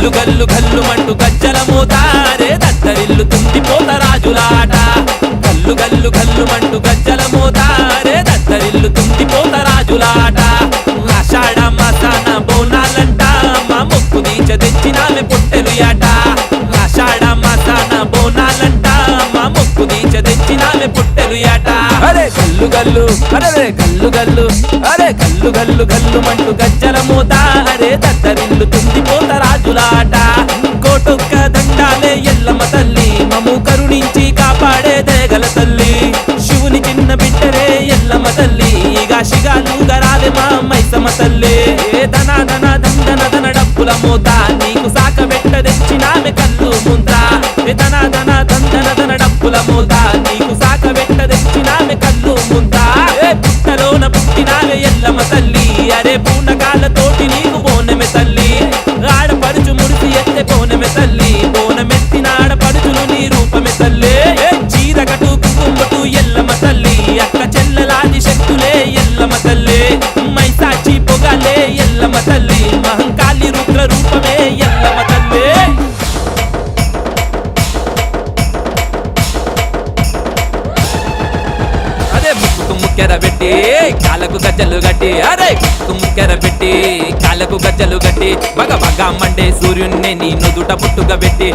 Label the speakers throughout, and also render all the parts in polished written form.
Speaker 1: గల్లు గల్లు గల్లు మంటూ గజ్జల మోతారే దద్దరిల్లుతుంది పోతరాజులాట గల్లు గల్లు గల్లు మంటూ గజ్జల మోతారే దద్దరిల్లుతుంది పోతరాజులాట ఆషాఢ మాసాన బోనాలంట మా మొక్కు దీచ తెచ్చినామె పొట్టెలు యాట ఆషాఢ మాసాన బోనాలంట మా మొక్కు దీచ తెచ్చినామె పొట్టెలు యాట అరే గల్లు గల్లు అరే గల్లు గల్లు అరే గల్లు గల్లు గల్లు మంటూ గజ్జల మోతారే దద్దరిల్లుతుంది పోతరాజులాట కోటొక్క దండాలే ఎల్లమ్మ తల్లి మము కరుణించి కాపాడే దేగల తల్లి శివుని చిన్న బిడ్డరే ఎల్లమ్మ తల్లి గాశిగాలు గరాలే మా మైసమ్మ తల్లి ధన ధన దందన ధన డప్పుల మోత నీకు సాక పెట్ట తెచ్చినామె కల్లు ముంత ధన ధన దందన ధన డప్పుల మోత నీకు సాక పెట్ట తెచ్చినామె కల్లు ముంత పుట్టలోన పుట్టినావే ఎల్లమ్మ తల్లి అరే పూనకాలతోటి నీకు బోనమె తల్లి ఆడపడుచు ముడిసి ఎత్తే బోనమె తల్లి బోనమెత్తిన ఆడపడుచులు నీ రూపమె తల్లి చీరకటు కుంకుమటు ఎల్లమ్మ తల్లి అక్క చెల్లలాది శక్తులే ఎల్లమ్మ తల్లి మైసాచి పొగలే ఎల్లమ్మ తల్లి మహంకాళి రుద్ర రూపమే ఎల్లమ్మ తల్లి అదే ముక్కుకు ముక్కెర పెట్టి కాళ్ళకు గజ్జలు గట్టి అరే ముక్కు ముక్కెర పెట్టి కాళ్ళకు గజ్జలు గట్టి బగ బగ మండే సూర్యున్నే నీ నుదుట పుట్టుగా పెట్టి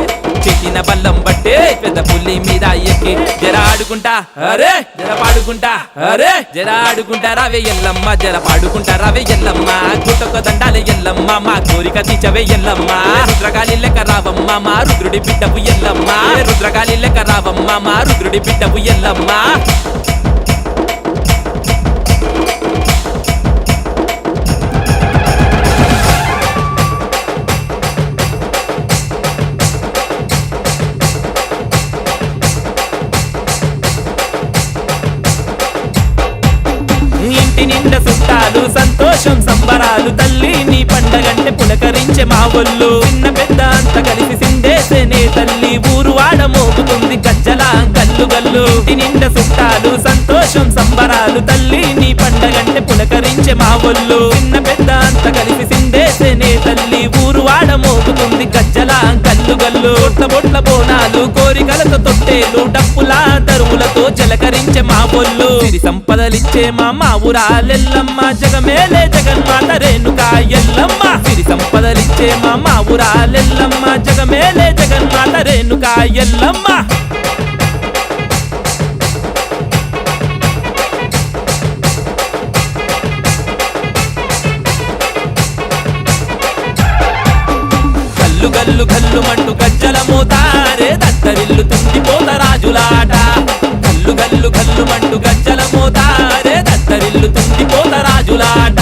Speaker 1: చెట్టిన బల్లం బట్టే పెద్ద పుల్లి మీద ఎక్కి జర ఆడుకుంటా అరే జర పాడుకుంటా అరే జర ఆడుకుంటా రావే ఎల్లమ్మ జర పాడుకుంటా రావే ఎల్లమ్మ గుట్టొక్క దండాలే ఎల్లమ్మ మా కోరిక తీచవే ఎల్లమ్మ రుద్రగాలి లెక్క రావమ్మ మా రుద్రుడి బిడ్డపు ఎల్లమ్మ రుద్రగాలి లెక్క రావమ్మ మా రుద్రుడి బిడ్డపు ఎల్లమ్మ ఇంటి నిండా చుట్టాలు సంతోషం సంబరాలు తల్లి నీ పండగంటే పులకరించే మా ఒళ్ళు చిన్న పెద్ద అంత కలిసి సిందేసేనే తల్లి ఊరు వాడ మోగుతుంది గజ్జల గల్లు గల్లు ఇంటి నిండా చుట్టాలు సంతోషం సంబరాలు తల్లి నీ పండగంటే పులకరించే మా ఒళ్ళు చిన్న పెద్ద అంత కలిసి సిందేసేనే తల్లి ఊరు వాడ మోగుతుంది గజ్జల గల్లు గల్లు బొట్ల బోనాలు కోరికలతో తొట్టేలు డప్పుల దరువులతో జలకరించే మా ఒళ్ళు సిరి సంపదలిచ్చే మా ఊరాలెల్లమ్మ జగమేలే జగన్మాత రేణుకా ఎల్లమ్మ సిరి సంపదలిచ్చే మా ఊరాలెల్లమ్మ జగమేలే జగన్మాత రేణుకా ఎల్లమ్మ గల్లు గల్లు గల్లు మంటూ గజ్జల మోతారే దద్దరిల్లుతుంది పోతరాజులాట గల్లు గల్లు గల్లు మంటూ గజ్జల మోతారే దద్దరిల్లుతుంది పోతరాజులాట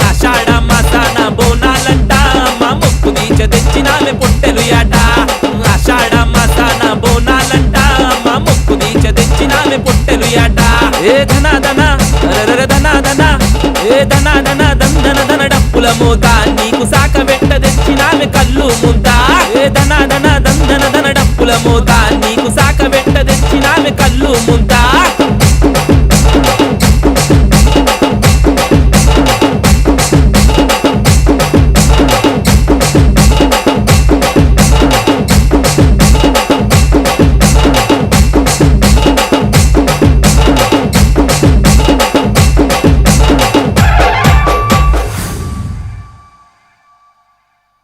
Speaker 1: ఆషాఢ మాసాన బోనాలంట మా మొక్కు దీచ తెచ్చినామె పొట్టెలు యాట ఆషాఢ మాసాన బోనాలంట మా మొక్కు దీచ తెచ్చినామె పొట్టెలు యాట ధన ధన ధన ధన ధన ధన దందన ధన డప్పుల మోత నీకు సాక పెట్ట తెచ్చినామె కల్లు ముంత ధన ధన దందన ధన డప్పుల మోత నీకు సాక పెట్ట తెచ్చినామె కల్లు ముంత